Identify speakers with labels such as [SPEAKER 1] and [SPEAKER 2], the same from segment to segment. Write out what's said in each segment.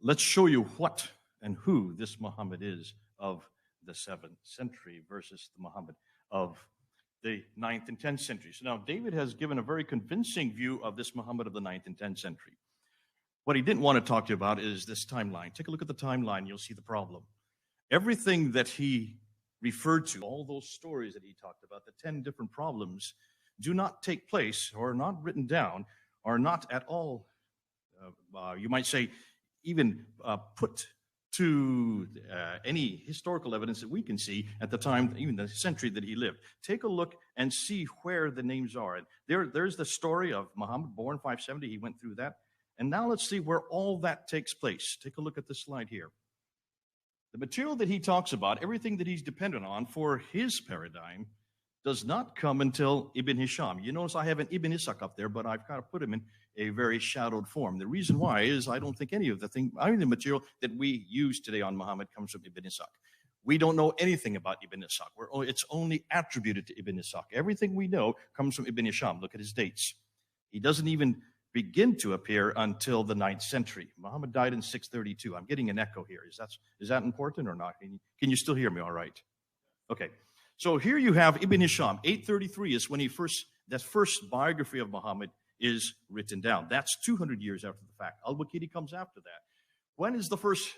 [SPEAKER 1] let's show you what and who this Muhammad is of the 7th century versus the Muhammad of the 9th and 10th century. So now David has given a very convincing view of this Muhammad of the 9th and 10th century. What he didn't want to talk to you about is this timeline. Take a look at the timeline, you'll see the problem. Everything that he referred to, all those stories that he talked about, the 10 different problems, do not take place or are not written down, are not at all, you might say, even put to any historical evidence that we can see at the time, even the century that he lived. Take a look and see where the names are. And there's the story of Muhammad, born 570. He went through that. And now let's see where all that takes place. Take a look at this slide here. The material that he talks about, everything that he's dependent on for his paradigm, does not come until Ibn Hisham. You notice I have an Ibn Ishaq up there, but I've kind of put him in a very shadowed form. The reason why is I don't think any of the material that we use today on Muhammad comes from Ibn Ishaq. We don't know anything about Ibn Ishaq. It's only attributed to Ibn Ishaq. Everything we know comes from Ibn Hisham. Look at his dates. He doesn't even begin to appear until the 9th century. Muhammad died in 632. I'm getting an echo here. Is that important or not? Can you still hear me all right? Okay. So here you have Ibn Hisham. 833 is when that first biography of Muhammad is written down. That's 200 years after the fact. Al-Waqidi comes after that. When is the first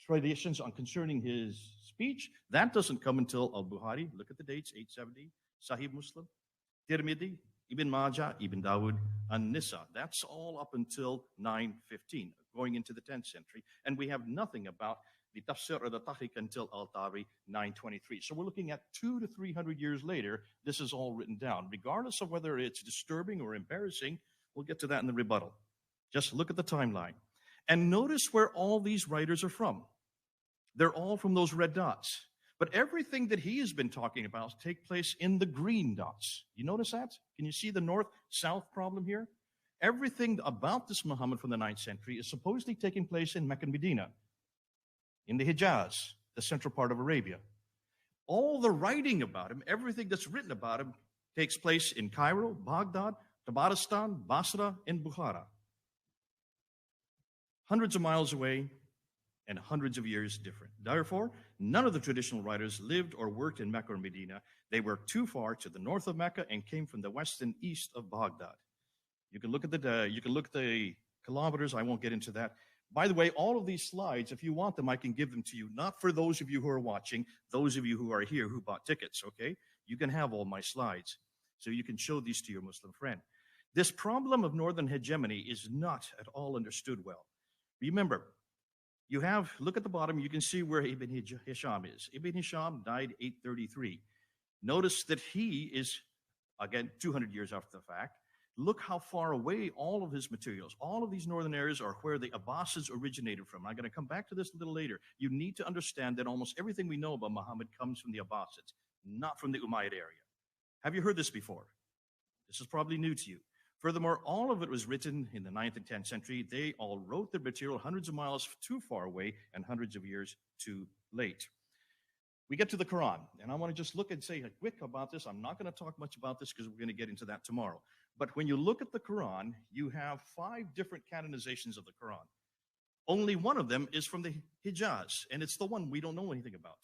[SPEAKER 1] traditions on concerning his speech? That doesn't come until Al-Bukhari. Look at the dates, 870. Sahih Muslim, Tirmidhi, Ibn Majah, Ibn Dawud, and Nisa. That's all up until 915, going into the 10th century. And we have nothing about the Tafsir or the Tahriq until Al-Tabari, 923. So we're looking at 200 to 300 years later, this is all written down. Regardless of whether it's disturbing or embarrassing, we'll get to that in the rebuttal. Just look at the timeline. And notice where all these writers are from. They're all from those red dots. But everything that he has been talking about take place in the green dots. You notice that? Can you see the north-south problem here? Everything about this Muhammad from the 9th century is supposedly taking place in Mecca and Medina, in the Hijaz, the central part of Arabia. All the writing about him, everything that's written about him, takes place in Cairo, Baghdad, Tabaristan, Basra, and Bukhara. Hundreds of miles away and hundreds of years different. Therefore, none of the traditional writers lived or worked in Mecca or Medina. They were too far to the north of Mecca and came from the west and east of Baghdad. You can look at the kilometers. I won't get into that. By the way, all of these slides, if you want them, I can give them to you. Not for those of you who are watching, those of you who are here who bought tickets, okay? You can have all my slides, so you can show these to your Muslim friend. This problem of northern hegemony is not at all understood well. Remember, look at the bottom, you can see where Ibn Hisham is. Ibn Hisham died 833. Notice that he is, again, 200 years after the fact. Look how far away all of his materials, all of these northern areas are where the Abbasids originated from. I'm going to come back to this a little later. You need to understand that almost everything we know about Muhammad comes from the Abbasids, not from the Umayyad area. Have you heard this before? This is probably new to you. Furthermore, all of it was written in the 9th and 10th century. They all wrote their material hundreds of miles too far away and hundreds of years too late. We get to the Quran, and I want to just look and say quick about this. I'm not going to talk much about this because we're going to get into that tomorrow. But when you look at the Quran, you have 5 different canonizations of the Quran. Only one of them is from the Hijaz, and it's the one we don't know anything about.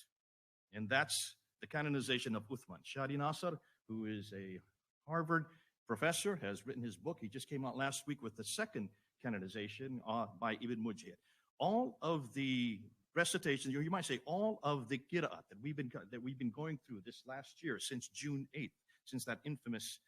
[SPEAKER 1] And that's the canonization of Uthman. Shadi Nasser, who is a Harvard professor, has written his book. He just came out last week with the second canonization by Ibn Mujahid. All of the recitations, or you might say all of the qira'at that we've been going through this last year since June 8th, since that infamous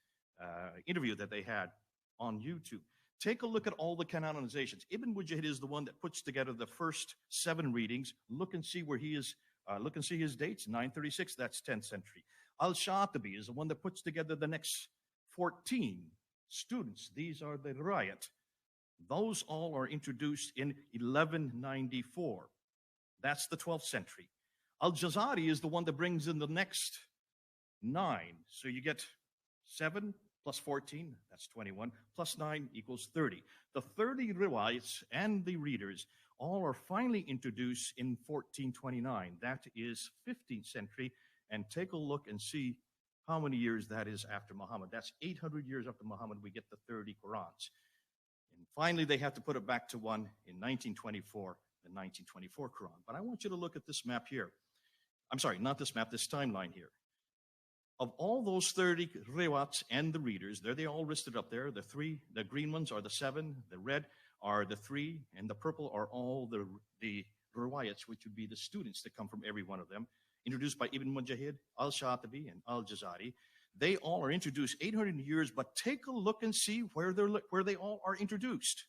[SPEAKER 1] interview that they had on YouTube. Take a look at all the canonizations. Ibn Mujahid is the one that puts together the first 7 readings. Look and see where he is. Look and see his dates. 936, that's 10th century. Al-Shatibi is the one that puts together the next 14 students. These are the riot. Those all are introduced in 1194. That's the 12th century. Al-Jazari is the one that brings in the next 9. So you get 7 plus 14, that's 21, plus 9 equals 30. The 30 riwayats and the readers all are finally introduced in 1429. That is 15th century. And take a look and see how many years that is after Muhammad. That's 800 years after Muhammad we get the 30 Qurans. In Finally, they had to put it back to one in 1924, the 1924 Quran. But I want you to look at this map here. I'm sorry, not this map, this timeline here. Of all those 30 riwats and the readers, they all listed up there. The green ones are the 7, the red are the 3, and the purple are all the riwayats, which would be the students that come from every one of them, introduced by Ibn Mujahid, Al-Shatibi, and Al-Jazari. They all are introduced 800 years, but take a look and see where they all are introduced.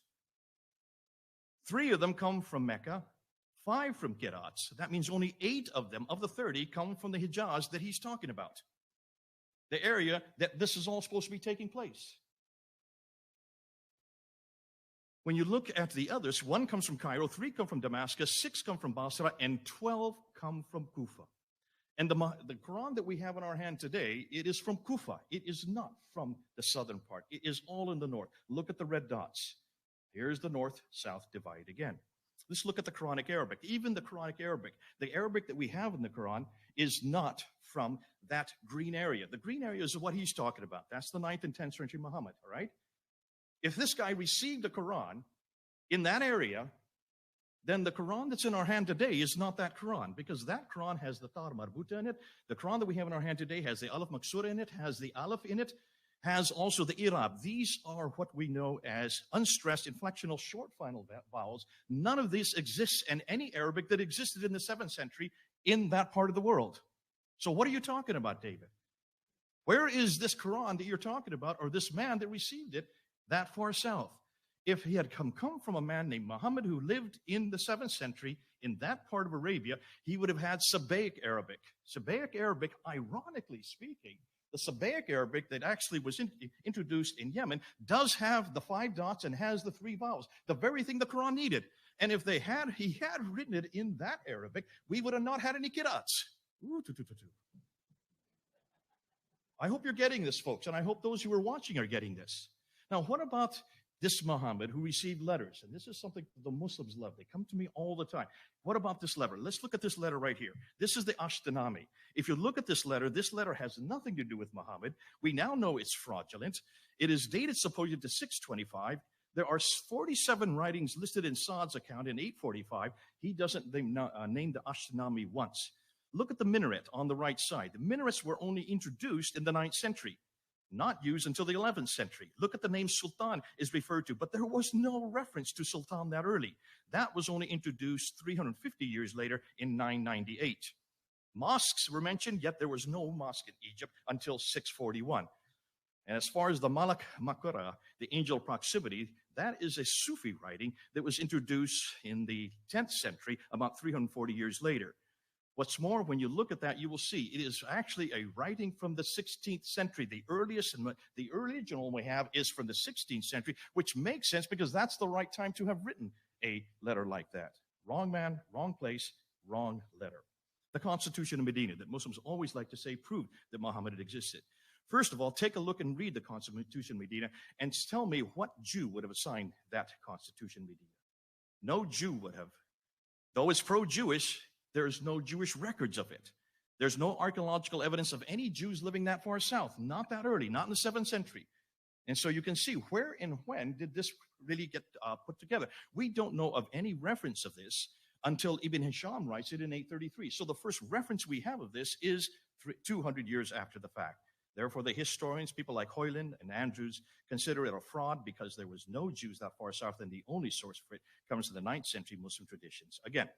[SPEAKER 1] 3 of them come from Mecca, 5 from Qirats. That means only 8 of them, of the 30, come from the Hijaz that he's talking about, the area that this is all supposed to be taking place. When you look at the others, 1 comes from Cairo, 3 come from Damascus, 6 come from Basra, and 12 come from Kufa. And the Quran that we have in our hand today, it is from Kufa. It is not from the southern part. It is all in the north. Look at the red dots. Here's the north-south divide again. Let's look at the Quranic Arabic. Even the Quranic Arabic, the Arabic that we have in the Quran is not from that green area. The green area is what he's talking about. That's the 9th and 10th century Muhammad, all right? If this guy received the Quran in that area, then the Quran that's in our hand today is not that Quran, because that Quran has the Ta Marbuta in it. The Quran that we have in our hand today has the Alif Maksura in it, has the Alif in it, has also the Irab. These are what we know as unstressed, inflectional, short final vowels. None of this exists in any Arabic that existed in the 7th century in that part of the world. So what are you talking about, David? Where is this Quran that you're talking about, or this man that received it that far south? If he had come from a man named Muhammad who lived in the 7th century in that part of Arabia, he would have had Sabaic Arabic. Sabaic Arabic, ironically speaking, the Sabaic Arabic that actually was introduced in Yemen does have the 5 dots and has the 3 vowels, the very thing the Quran needed. And if he had written it in that Arabic, we would have not had any qira'ats. I hope you're getting this, folks, and I hope those who are watching are getting this. Now, what about this Muhammad who received letters? And this is something the Muslims love. They come to me all the time. What about this letter? Let's look at this letter right here. This is the Ashtanami. If you look at this letter has nothing to do with Muhammad. We now know it's fraudulent. It is dated supposedly to 625. There are 47 writings listed in Saad's account in 845. He doesn't name the Ashtanami once. Look at the minaret on the right side. The minarets were only introduced in the 9th century, not used until the 11th century. Look at the name Sultan is referred to, but there was no reference to Sultan that early. That was only introduced 350 years later in 998. Mosques were mentioned, yet there was no mosque in Egypt until 641. And as far as the Malak Makura, the angel proximity, that is a Sufi writing that was introduced in the 10th century, about 340 years later. What's more, when you look at that, you will see it is actually a writing from the 16th century. The earliest and the original we have is from the 16th century, which makes sense because that's the right time to have written a letter like that. Wrong man, wrong place, wrong letter. The Constitution of Medina that Muslims always like to say proved that Muhammad had existed. First of all, take a look and read the Constitution of Medina and tell me what Jew would have signed that Constitution of Medina. No Jew would have. Though it's pro-Jewish, there's no Jewish records of it. There's no archaeological evidence of any Jews living that far south, not that early, not in the 7th century. And so you can see where and when did this really get put together. We don't know of any reference of this until Ibn Hisham writes it in 833. So the first reference we have of this is 200 years after the fact. Therefore, the historians, people like Hoyland and Andrews, consider it a fraud because there was no Jews that far south, and the only source for it comes to the 9th century Muslim traditions. Again,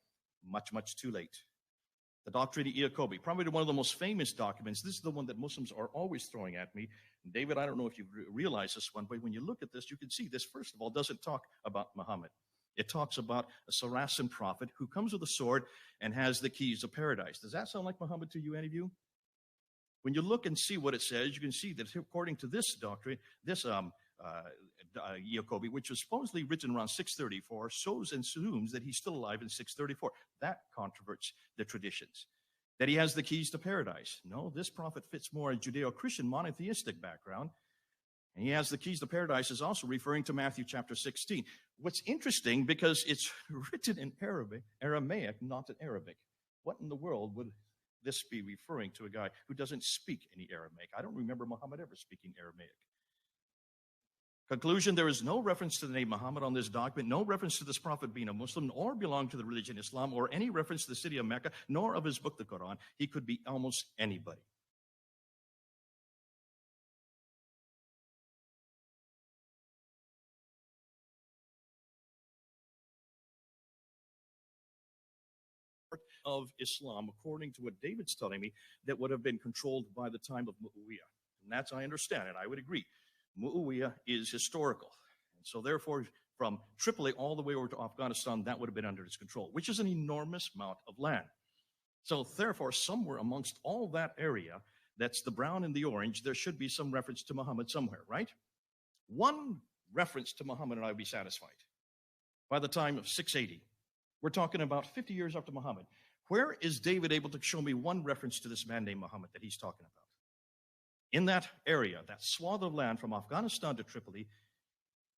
[SPEAKER 1] much, much too late. The Doctrine of Iacobi, probably one of the most famous documents. This is the one that Muslims are always throwing at me. And David, I don't know if you realize this one, but when you look at this, you can see this, first of all, doesn't talk about Muhammad. It talks about a Saracen prophet who comes with a sword and has the keys of paradise. Does that sound like Muhammad to you, any of you? When you look and see what it says, you can see that according to this doctrine, this Iacobi, which was supposedly written around 634, shows and assumes that he's still alive in 634. That controverts the traditions. That he has the keys to paradise. No, this prophet fits more a Judeo-Christian monotheistic background. And he has the keys to paradise is also referring to Matthew chapter 16. What's interesting, because it's written in Aramaic, not in Arabic. What in the world would this be referring to a guy who doesn't speak any Aramaic? I don't remember Muhammad ever speaking Aramaic. Conclusion, there is no reference to the name Muhammad on this document, no reference to this prophet being a Muslim, or belong to the religion Islam, or any reference to the city of Mecca, nor of his book, the Quran. He could be almost anybody. Of Islam, according to what David's telling me, that would have been controlled by the time of Muawiyah. And that's, I understand, and I would agree. Muawiyah is historical. And so therefore, from Tripoli all the way over to Afghanistan, that would have been under his control, which is an enormous amount of land. So therefore, somewhere amongst all that area, that's the brown and the orange, there should be some reference to Muhammad somewhere, right? One reference to Muhammad and I would be satisfied. By the time of 680, we're talking about 50 years after Muhammad. Where is David able to show me one reference to this man named Muhammad that he's talking about? In that area, that swath of land from Afghanistan to Tripoli,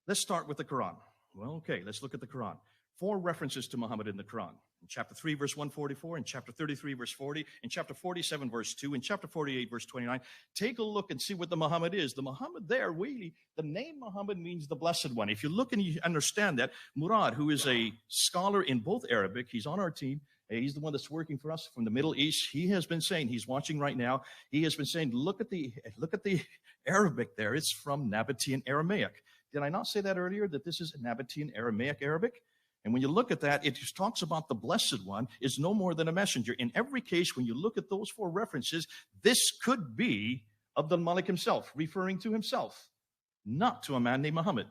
[SPEAKER 1] let's start with the Quran. Well, okay, let's look at the Quran. 4 references to Muhammad in the Quran. In chapter 3, verse 144, in chapter 33, verse 40, in chapter 47, verse 2, in chapter 48, verse 29. Take a look and see what the Muhammad is. The Muhammad there, really, the name Muhammad means the blessed one. If you look and you understand that, Murad, who is a scholar in both Arabic, he's on our team. He's the one that's working for us from the Middle East. He has been saying, he's watching right now, he has been saying, look at the Arabic there. It's from Nabatean Aramaic. Did I not say that earlier, that this is Nabatean Aramaic Arabic? And when you look at that, it just talks about the Blessed One is no more than a messenger. In every case, when you look at those 4 references, this could be Abdul Malik himself, referring to himself, not to a man named Muhammad.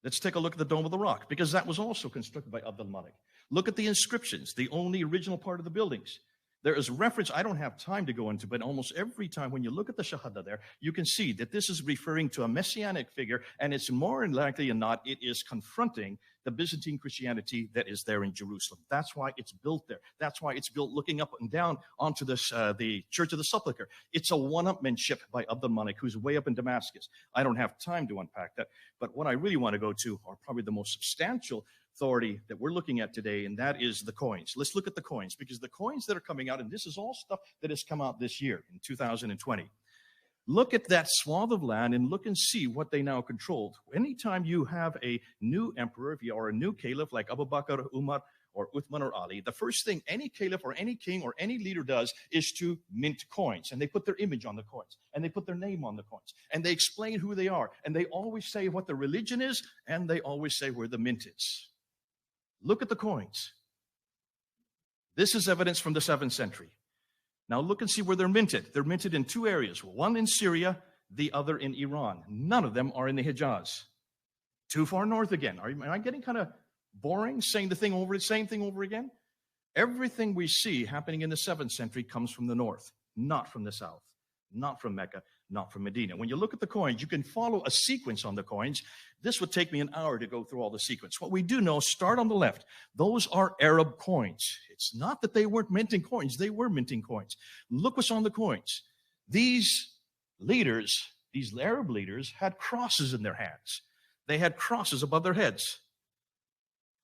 [SPEAKER 1] Let's take a look at the Dome of the Rock, because that was also constructed by Abdul Malik. Look at the inscriptions, the only original part of the buildings. There is reference, I don't have time to go into, but almost every time when you look at the Shahada there, you can see that this is referring to a messianic figure, and it's more likely than not, it is confronting the Byzantine Christianity that is there in Jerusalem. That's why it's built there. That's why it's built looking up and down onto this, the Church of the Sepulchre. It's a one-upmanship by Abdul Malik, who's way up in Damascus. I don't have time to unpack that, but what I really want to go to are probably the most substantial authority that we're looking at today, and that is the coins. Let's look at the coins, because the coins that are coming out, and this is all stuff that has come out this year in 2020. Look at that swath of land and look and see what they now controlled. Anytime you have a new emperor, or a new caliph like Abu Bakr, Umar, or Uthman or Ali, the first thing any caliph or any king or any leader does is to mint coins. And they put their image on the coins, and they put their name on the coins, and they explain who they are, and they always say what the religion is, and they always say where the mint is. Look at the coins. This is evidence from the 7th century. Now look and see where they're minted. They're minted in 2 areas, one in Syria, the other in Iran. None of them are in the Hijaz. Too far north again. Am I getting kind of boring, saying the same thing over again? Everything we see happening in the 7th century comes from the north, not from the south, not from Mecca, not from Medina. When you look at the coins, you can follow a sequence on the coins. This would take me an hour to go through all the sequence. What we do know, start on the left. Those are Arab coins. It's not that they weren't minting coins. They were minting coins. Look what's on the coins. These leaders, these Arab leaders, had crosses in their hands. They had crosses above their heads.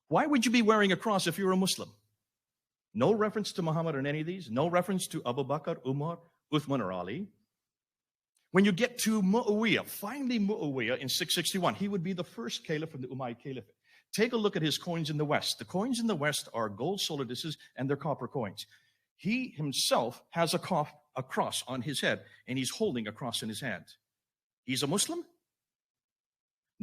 [SPEAKER 1] Why would you be wearing a cross if you're a Muslim? No reference to Muhammad in any of these. No reference to Abu Bakr, Umar, Uthman, or Ali. When you get to Muawiyah, finally Muawiyah in 661, he would be the first caliph from the Umayyad Caliphate. Take a look at his coins in the West. The coins in the West are gold soliduses and they're copper coins. He himself has a cross on his head, and he's holding a cross in his hand. He's a Muslim.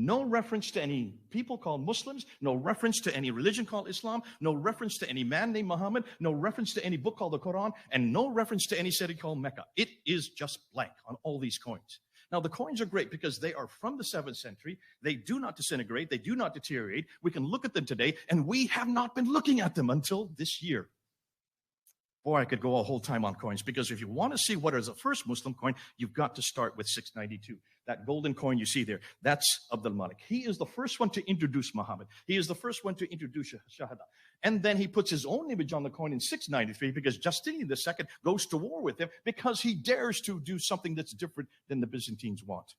[SPEAKER 1] No reference to any people called Muslims, no reference to any religion called Islam, no reference to any man named Muhammad, no reference to any book called the Quran, and no reference to any city called Mecca. It is just blank on all these coins. Now, the coins are great because they are from the 7th century. They do not disintegrate. They do not deteriorate. We can look at them today, and we have not been looking at them until this year. Boy, I could go a whole time on coins, because if you want to see what is the first Muslim coin, you've got to start with 692. That golden coin you see there, that's Abdul Malik. He is the first one to introduce Muhammad. He is the first one to introduce Shahada. And then he puts his own image on the coin in 693 because Justinian II goes to war with him because he dares to do something that's different than the Byzantines want,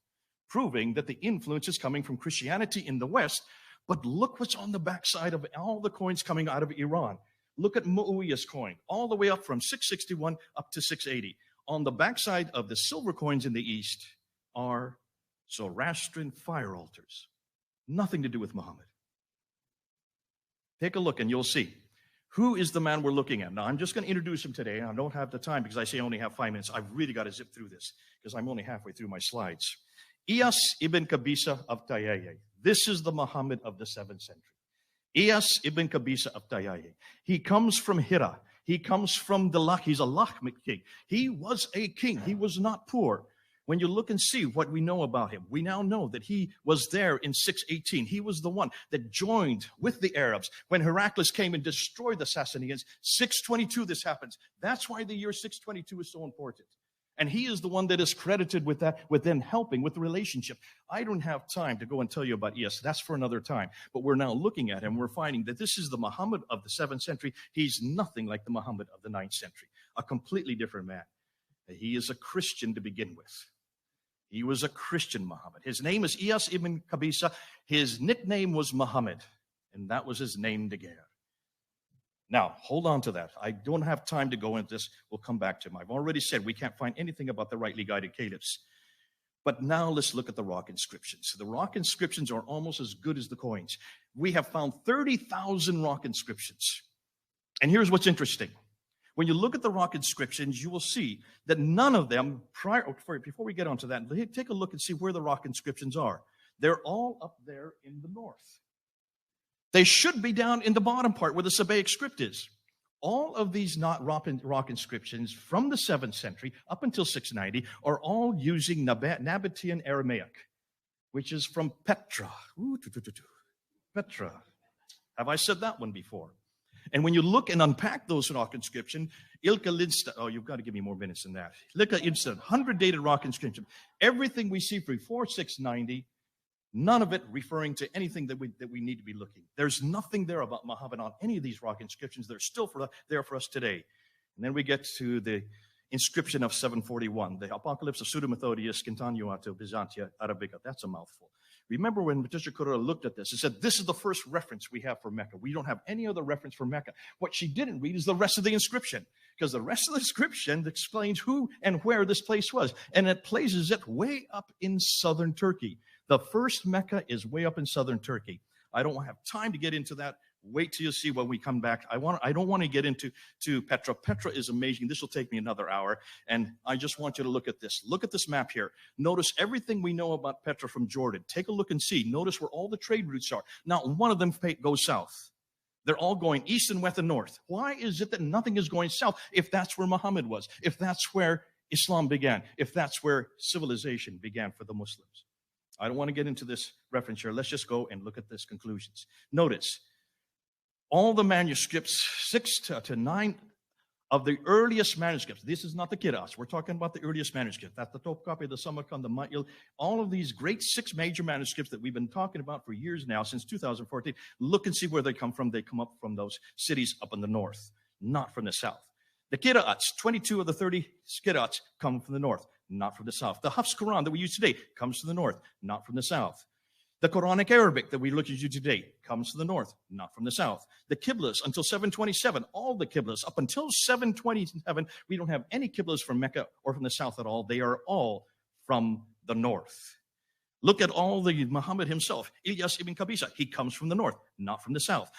[SPEAKER 1] proving that the influence is coming from Christianity in the West. But look what's on the backside of all the coins coming out of Iran. Look at Muawiyah's coin, all the way up from 661 up to 680. On the backside of the silver coins in the East are Zoroastrian fire altars. Nothing to do with Muhammad. Take a look and you'll see. Who is the man we're looking at? Now, I'm just going to introduce him today. I don't have the time because I say I only have 5 minutes. I've really got to zip through this because I'm only halfway through my slides. Iyas ibn Qabisa of Tayyiye. This is the Muhammad of the 7th century. Iyas ibn Qabisa of Tayyiye. He comes from Hira. He comes from the Lach. He's a Lachmic king. He was a king. He was not poor. When you look and see what we know about him, we now know that he was there in 618. He was the one that joined with the Arabs when Heraclius came and destroyed the Sassanians. 622, this happens. That's why the year 622 is so important. And he is the one that is credited with that, with them helping with the relationship. I don't have time to go and tell you about Iyas. That's for another time. But we're now looking at him. We're finding that this is the Muhammad of the 7th century. He's nothing like the Muhammad of the 9th century. A completely different man. He is a Christian to begin with. He was a Christian Muhammad. His name is Iyas ibn Qabisa. His nickname was Muhammad. And that was his name to Daguerre. Now, hold on to that. I don't have time to go into this. We'll come back to him. I've already said we can't find anything about the rightly guided caliphs. But now let's look at the rock inscriptions. The rock inscriptions are almost as good as the coins. We have found 30,000 rock inscriptions. And here's what's interesting. When you look at the rock inscriptions, you will see that none of them, before we get onto that, take a look and see where the rock inscriptions are. They're all up there in the north. They should be down in the bottom part where the Sabaic script is. All of these rock inscriptions from the 7th century up until 690 are all using Nabatean Aramaic, which is from Petra. Petra. Have I said that one before? And when you look and unpack those rock inscriptions, Ilka Lidstad, oh, you've got to give me more minutes than that. Ilka Lidstad, 100 dated rock inscription. Everything we see before 690, none of it referring to anything that we need to be looking. There's nothing there about Muhammad on any of these rock inscriptions. They're still there for us today. And then we get to the inscription of 741, the Apocalypse of Pseudo-Methodius Continuato Byzantia Arabica. That's a mouthful. Remember when Patricia Correa looked at this and said, this is the first reference we have for Mecca. We don't have any other reference for Mecca. What she didn't read is the rest of the inscription, because the rest of the inscription explains who and where this place was. And it places it way up in southern Turkey. The first Mecca is way up in southern Turkey. I don't have time to get into that. Wait till you see when we come back. I don't want to get into Petra. Petra is amazing. This will take me another hour. And I just want you to look at this. Look at this map here. Notice everything we know about Petra from Jordan. Take a look and see. Notice where all the trade routes are. Not one of them goes south. They're all going east and west and north. Why is it that nothing is going south if that's where Muhammad was, if that's where Islam began, if that's where civilization began for the Muslims? I don't want to get into this reference here. Let's just go and look at this conclusions. Notice, all the manuscripts, 6 to 9 of the earliest manuscripts. This is not the Kiras. We're talking about the earliest manuscript. That's the top copy, the Samarkand, the Ma'il. All of these great 6 major manuscripts that we've been talking about for years now, since 2014. Look and see where they come from. They come up from those cities up in the north, not from the south. The Qira'ats, 22 of the 30 Qira'ats come from the north, not from the south. The Hafs Quran that we use today comes from the north, not from the south. The Quranic Arabic that we look at today comes from the north, not from the south. The Qiblas until 727, all the Qiblas up until 727, we don't have any Qiblas from Mecca or from the south at all. They are all from the north. Look at all the Muhammad himself, Ilyas ibn Qabisa. He comes from the north, not from the south.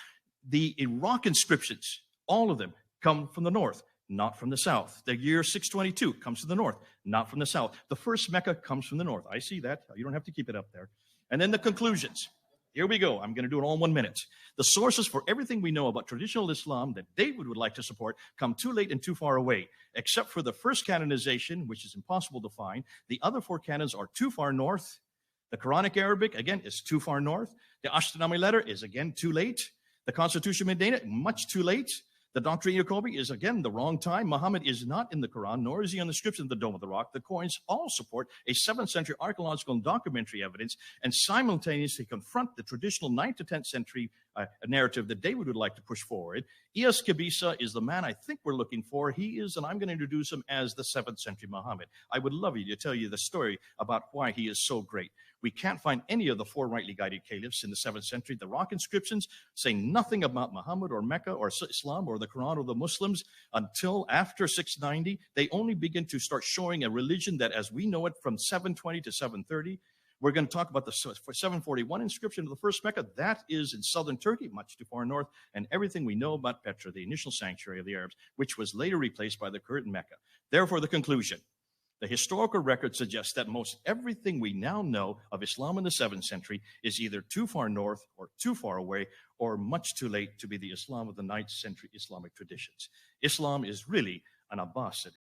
[SPEAKER 1] The Iraq inscriptions, all of them come from the north, not from the south. The year 622 comes from the north, not from the south. The first Mecca comes from the north. I see that. You don't have to keep it up there. And then the conclusions. Here we go. I'm going to do it all in 1 minute. The sources for everything we know about traditional Islam that David would like to support come too late and too far away, except for the first canonization, which is impossible to find. The other 4 canons are too far north. The Quranic Arabic, again, is too far north. The Ashtanami letter is, again, too late. The Constitution of Medina, much too late. The Doctrine of Jacobi is, again, the wrong time. Muhammad is not in the Quran, nor is he on the scripts in the Dome of the Rock. The coins all support a 7th century archaeological and documentary evidence and simultaneously confront the traditional 9th to 10th century narrative that David would like to push forward. Iyas Qabisa is the man I think we're looking for. He is, and I'm going to introduce him as the 7th century Muhammad. I would love you to tell you the story about why he is so great. We can't find any of the 4 rightly guided caliphs in the 7th century. The rock inscriptions say nothing about Muhammad or Mecca or Islam or the Quran or the Muslims until after 690. They only begin to start showing a religion that, as we know it, from 720 to 730, We're going to talk about the 741 inscription of the first Mecca. That is in southern Turkey, much too far north, and everything we know about Petra, the initial sanctuary of the Arabs, which was later replaced by the current Mecca. Therefore, the conclusion. The historical record suggests that most everything we now know of Islam in the 7th century is either too far north or too far away or much too late to be the Islam of the 9th century Islamic traditions. Islam is really an Abbasid